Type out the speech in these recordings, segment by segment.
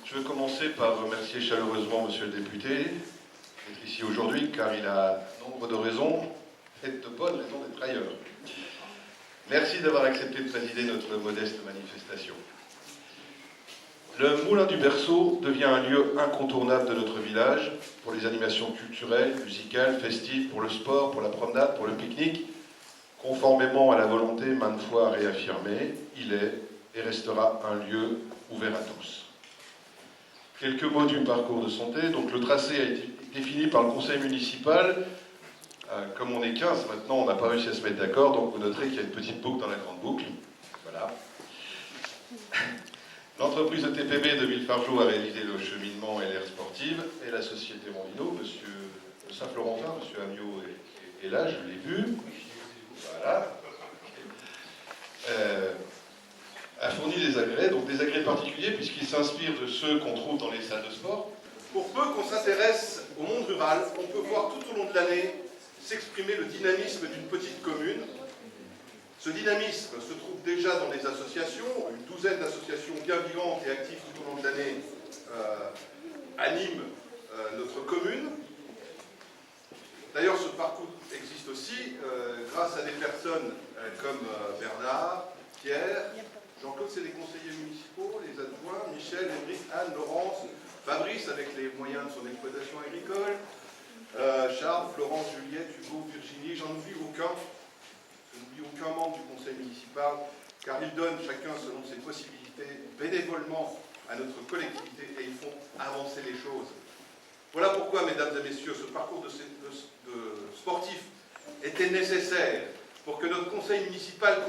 Je veux commencer par remercier chaleureusement Monsieur le député d'être ici aujourd'hui, car il a nombre de raisons, et de bonnes raisons d'être ailleurs. Merci d'avoir accepté de présider notre modeste manifestation. Le Moulin du Berceau devient un lieu incontournable de notre village pour les animations culturelles, musicales, festives, pour le sport, pour la promenade, pour le pique-nique. Conformément à la volonté maintes fois réaffirmée, il est et restera un lieu ouvert à tous. Quelques mots du parcours de santé. Donc, le tracé a été défini par le conseil municipal. Comme on est 15 maintenant, on n'a pas réussi à se mettre d'accord, donc vous noterez qu'il y a une petite boucle dans la grande boucle. Voilà. L'entreprise de TPB de Villefargeau a réalisé le cheminement et l'aire sportive, et la société Mondino, monsieur Saint-Florentin, monsieur Amiot est là, je l'ai vu. Voilà. A fourni des agrès, donc des agrès particuliers, puisqu'ils s'inspirent de ceux qu'on trouve dans les salles de sport. Pour peu qu'on s'intéresse au monde rural, on peut voir tout au long de l'année s'exprimer le dynamisme d'une petite commune. Ce dynamisme se trouve déjà dans les associations, une douzaine d'associations bien vivantes et actives tout au long de l'année animent notre commune. D'ailleurs, ce parcours existe aussi grâce à des personnes comme Bernard, Pierre, Jean-Claude, c'est les conseillers municipaux, les adjoints, Michel, Henrique, Anne, Laurence, Fabrice avec les moyens de son exploitation agricole, Charles, Florence, Juliette, Hugo, Virginie, j'en oublie aucun. Je n'oublie aucun membre du conseil municipal, car ils donnent chacun selon ses possibilités bénévolement à notre collectivité et ils font avancer les choses. Voilà pourquoi, mesdames et messieurs, ce parcours de sportif était nécessaire pour que notre conseil municipal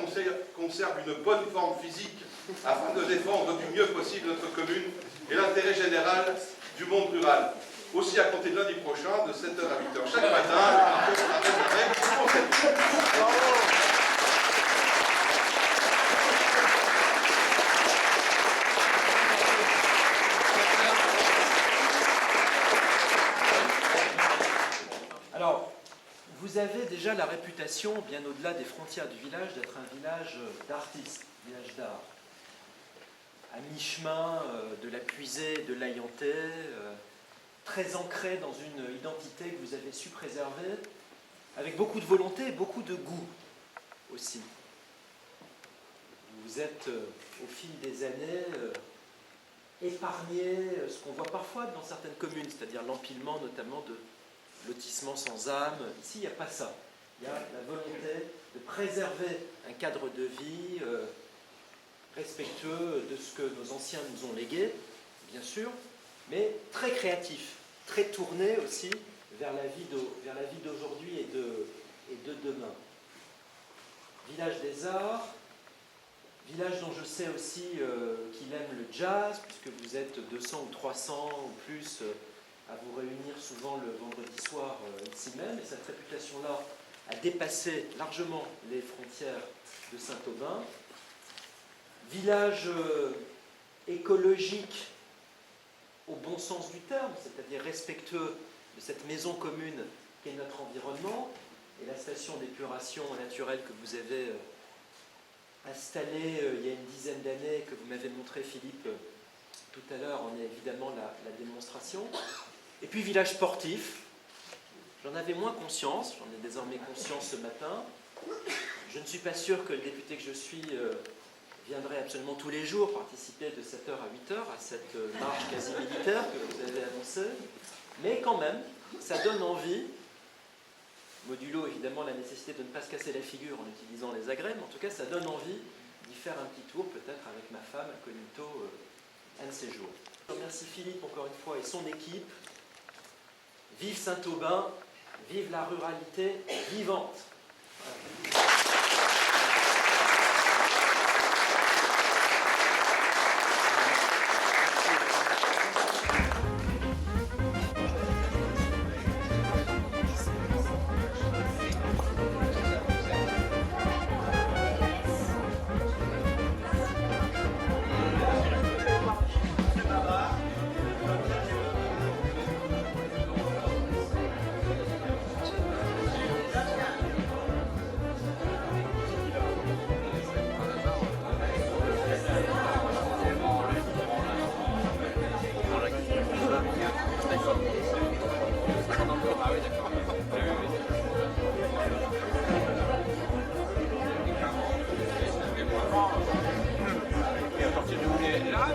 conserve une bonne forme physique afin de défendre du mieux possible notre commune et l'intérêt général du monde rural. Aussi à compter de lundi prochain, de 7h à 8h chaque matin, le parcours sera réservé au conseil. Alors, vous avez déjà la réputation, bien au-delà des frontières du village, d'être un village d'artistes, village d'art. À mi-chemin de la Puisée, de l'Ayantais, très ancré dans une identité que vous avez su préserver, avec beaucoup de volonté et beaucoup de goût aussi. Vous êtes, au fil des années, épargné ce qu'on voit parfois dans certaines communes, c'est-à-dire l'empilement notamment de lotissements sans âme. Ici, il n'y a pas ça. Il y a la volonté de préserver un cadre de vie respectueux de ce que nos anciens nous ont légué, bien sûr, mais très créatif, très tourné aussi vers la vie d'aujourd'hui et de demain. Village des arts, village dont je sais aussi qu'il aime le jazz, puisque vous êtes 200 ou 300 ou plus à vous réunir souvent le vendredi soir ici même, et cette réputation-là a dépassé largement les frontières de Saint-Aubin. Village écologique au bon sens du terme, c'est-à-dire respectueux de cette maison commune qu'est notre environnement, et la station d'épuration naturelle que vous avez installée il y a une dizaine d'années, que vous m'avez montré, Philippe, tout à l'heure, en est évidemment la démonstration. Et puis village sportif, j'en avais moins conscience, j'en ai désormais conscience ce matin. Je ne suis pas sûr que le député que je suis viendrait absolument tous les jours participer de 7h à 8h à cette marche quasi militaire que vous avez annoncée. Mais quand même, ça donne envie, modulo évidemment la nécessité de ne pas se casser la figure en utilisant les agrès, mais en tout cas ça donne envie d'y faire un petit tour peut-être avec ma femme incognito un de ces jours. Je remercie Philippe encore une fois et son équipe. Vive Saint-Aubin, vive la ruralité vivante. Voilà. Et à partir du moment où il est là,